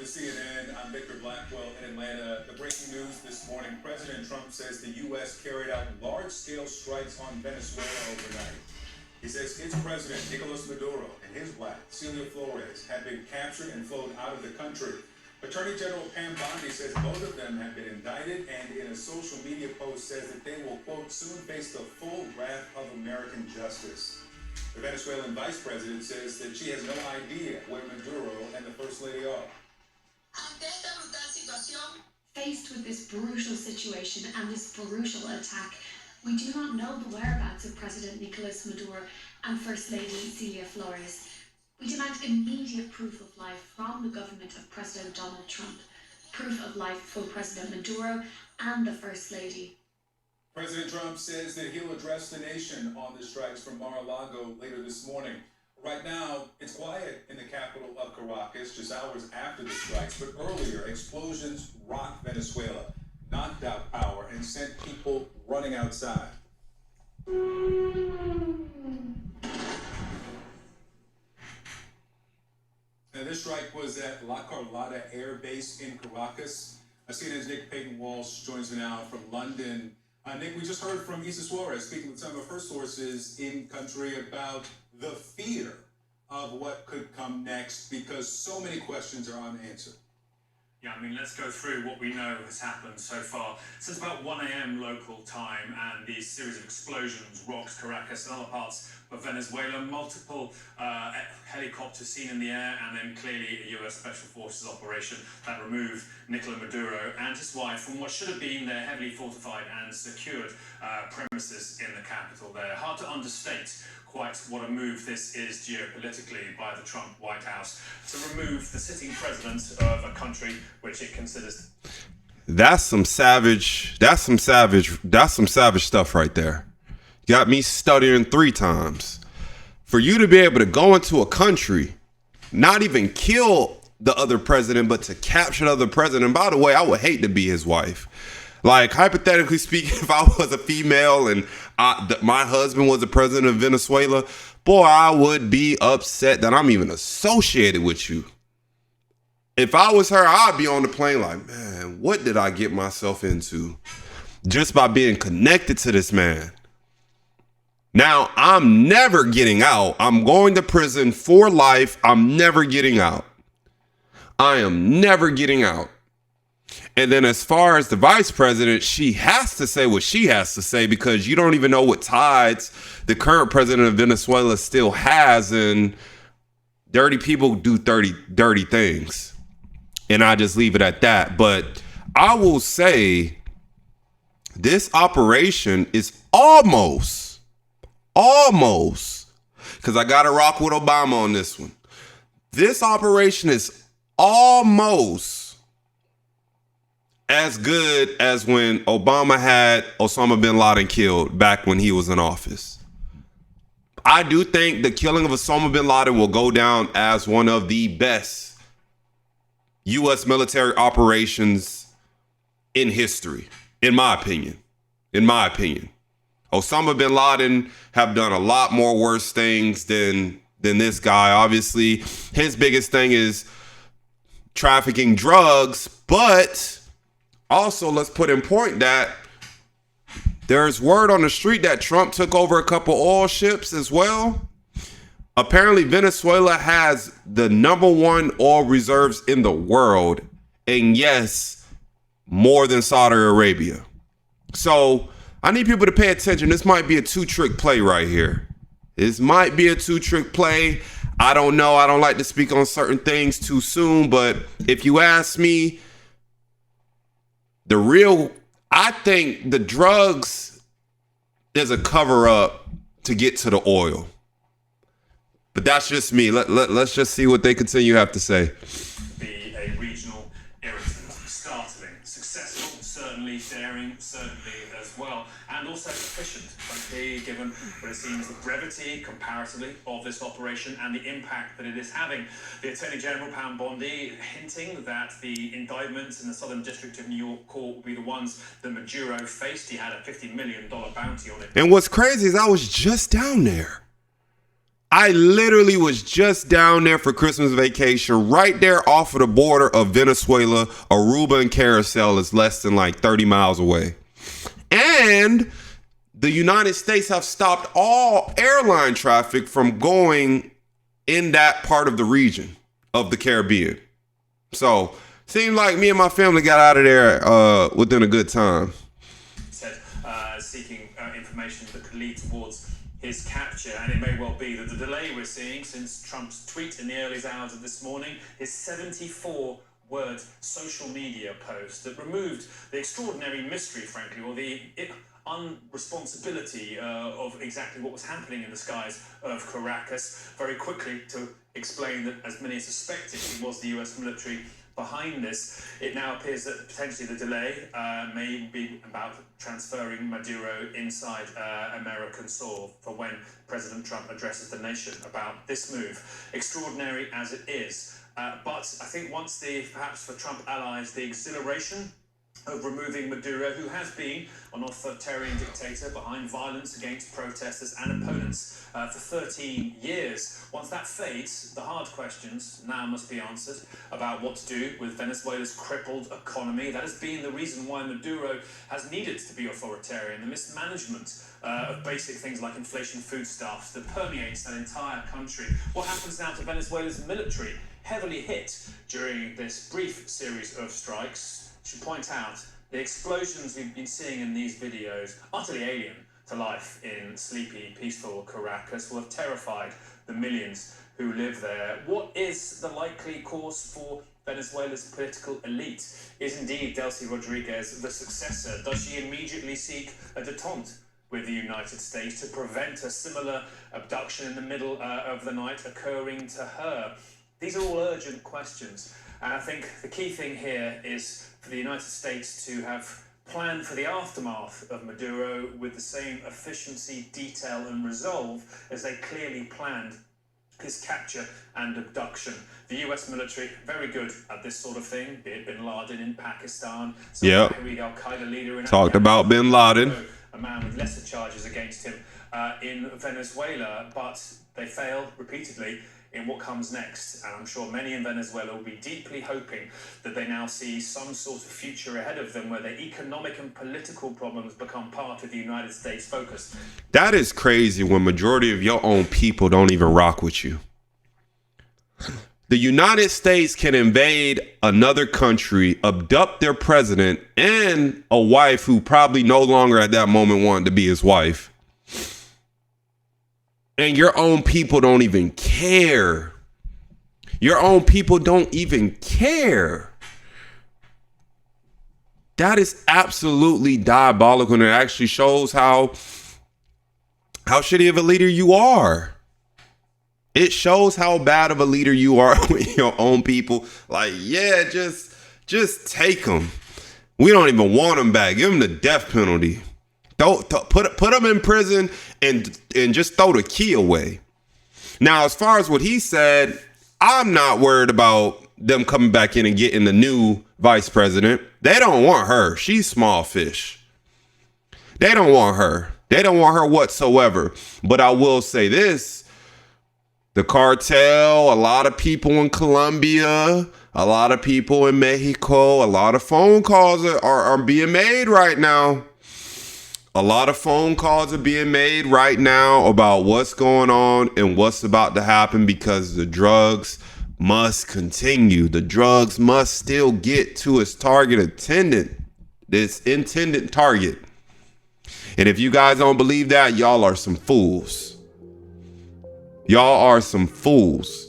CNN. I'm Victor Blackwell in Atlanta. The breaking news this morning, President Trump says the U.S. carried out large-scale strikes on Venezuela overnight. He says its president, Nicolas Maduro, and his wife, Celia Flores, had been captured and flown out of the country. Attorney General Pam Bondi says both of them have been indicted, and in a social media post says that they will, quote, soon face the full wrath of American justice. The Venezuelan vice president says that she has no idea where Maduro and the First Lady are. Faced with this brutal situation and this brutal attack, we do not know the whereabouts of President Nicolas Maduro and First Lady Celia Flores. We demand immediate proof of life from the government of President Donald Trump, proof of life for President Maduro and the First Lady. President Trump says that he'll address the nation on the strikes from Mar-a-Lago later this morning. Right now, it's quiet in the capital of Caracas, just hours after the strikes, but earlier, explosions rocked Venezuela, knocked out power, and sent people running outside. Now, this strike was at La Carlota Air Base in Caracas. CNN's Nick Payton-Walsh joins me now from London. Nick, we just heard from Issa Suarez speaking with some of her sources in country about the fear of what could come next because so many questions are unanswered. Yeah, I mean, let's go through what we know has happened so far. Since about 1 a.m. local time and these series of explosions rocked Caracas and other parts of Venezuela, multiple helicopters seen in the air, and then clearly a U.S. Special Forces operation that removed Nicolas Maduro and his wife from what should have been their heavily fortified and secured premises in the capital there. Hard to understate quite what a move this is geopolitically by the Trump White House to remove the sitting president of a country which it considers. That's some savage stuff right there. Got me stuttering 3 times. For you to be able to go into a country, not even kill the other president, but to capture the other president. By the way, I would hate to be his wife. Like, hypothetically speaking, if I was a female and my husband was the president of Venezuela, boy, I would be upset that I'm even associated with you. If I was her, I'd be on the plane like, man, what did I get myself into just by being connected to this man? Now, I'm never getting out. I'm going to prison for life. I'm never getting out. I am never getting out. And then as far as the vice president, she has to say what she has to say because you don't even know what ties the current president of Venezuela still has. And dirty people do dirty things. And I just leave it at that. But I will say this operation is almost, because I got to rock with Obama on this one. This operation is almost as good as when Obama had Osama bin Laden killed back when he was in office. I do think the killing of Osama bin Laden will go down as one of the best U.S. military operations in history, in my opinion. Osama bin Laden have done a lot more worse things than this guy. Obviously, his biggest thing is trafficking drugs, but also, let's put in point that there's word on the street that Trump took over a couple oil ships as well. Apparently, Venezuela has the #1 oil reserves in the world. And yes, more than Saudi Arabia. So I need people to pay attention. This might be a 2-trick play right here. This might be a 2-trick play. I don't know. I don't like to speak on certain things too soon. But if you ask me, I think the drugs is a cover up to get to the oil. But that's just me. Let's just see what they continue to have to say. Be a regional irritant. Startling, successful, certainly, daring, certainly as well, and also efficient, frankly, given what it seems the brevity, comparatively, of this operation and the impact that it is having. The Attorney General, Pam Bondi, hinting that the indictments in the Southern District of New York Court will be the ones that Maduro faced. He had a $50 million bounty on it. And what's crazy is I was just down there. I literally was just down there for Christmas vacation, right there off of the border of Venezuela. Aruba and Carousel is less than like 30 miles away. And the United States have stopped all airline traffic from going in that part of the region of the Caribbean. So seemed like me and my family got out of there within a good time. Said seeking information that could lead towards his capture, and it may well be that the delay we're seeing since Trump's tweet in the early hours of this morning, his 74-word social media post that removed the extraordinary mystery, frankly, or the unresponsibility of exactly what was happening in the skies of Caracas, very quickly to explain that, as many suspected, it was the US military behind this. It now appears that potentially the delay may be about transferring Maduro inside American soil for when President Trump addresses the nation about this move, extraordinary as it is. But I think once perhaps for Trump allies, the exhilaration of removing Maduro, who has been an authoritarian dictator behind violence against protesters and opponents for 13 years. Once that fades, the hard questions now must be answered about what to do with Venezuela's crippled economy. That has been the reason why Maduro has needed to be authoritarian. The mismanagement of basic things like inflation foodstuffs that permeates that entire country. What happens now to Venezuela's military, heavily hit during this brief series of strikes? Should point out the explosions we've been seeing in these videos, utterly alien to life in sleepy, peaceful Caracas, will have terrified the millions who live there. What is the likely course for Venezuela's political elite? Is indeed Delcy Rodriguez the successor? Does she immediately seek a detente with the United States to prevent a similar abduction in the middle of the night occurring to her? These are all urgent questions. And I think the key thing here is for the United States to have planned for the aftermath of Maduro with the same efficiency, detail and resolve as they clearly planned his capture and abduction. The US military, very good at this sort of thing, be it bin Laden in Pakistan, Al-Qaeda leader in Talked about bin Laden. A man with lesser charges against him in Venezuela, but they failed repeatedly in what comes next. And I'm sure many in Venezuela will be deeply hoping that they now see some sort of future ahead of them where their economic and political problems become part of the United States focus. That is crazy when majority of your own people don't even rock with you. The United States can invade another country, abduct their president and a wife who probably no longer at that moment wanted to be his wife. And your own people don't even care. Your own people don't even care. That is absolutely diabolical, and it actually shows how shitty of a leader you are. It shows how bad of a leader you are with your own people. Like, yeah, just take them. We don't even want them back. Give them the death penalty. Put them in prison and just throw the key away. Now, as far as what he said, I'm not worried about them coming back in and getting the new vice president. They don't want her. She's small fish. They don't want her. They don't want her whatsoever. But I will say this. The cartel, a lot of people in Colombia, a lot of people in Mexico, a lot of phone calls are being made right now. A lot of phone calls are being made right now about what's going on and what's about to happen because the drugs must continue. The drugs must still get to its intended target. And if you guys don't believe that, y'all are some fools. Y'all are some fools.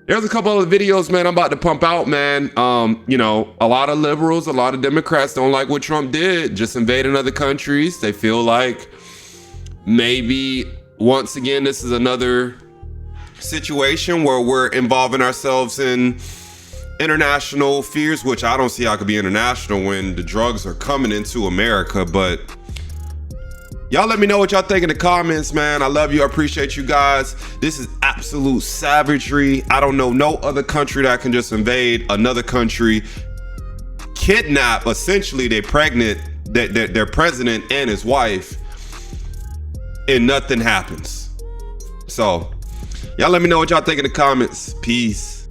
There's a couple of videos, man, I'm about to pump out, man. A lot of liberals, a lot of Democrats don't like what Trump did, just invading other countries. They feel like maybe once again, this is another situation where we're involving ourselves in international fears, which I don't see how it could be international when the drugs are coming into America. But y'all let me know what y'all think in the comments, man. I love you. I appreciate you guys. This is absolute savagery. I don't know no other country that can just invade another country, kidnap essentially their president and his wife, and nothing happens. So y'all let me know what y'all think in the comments. Peace.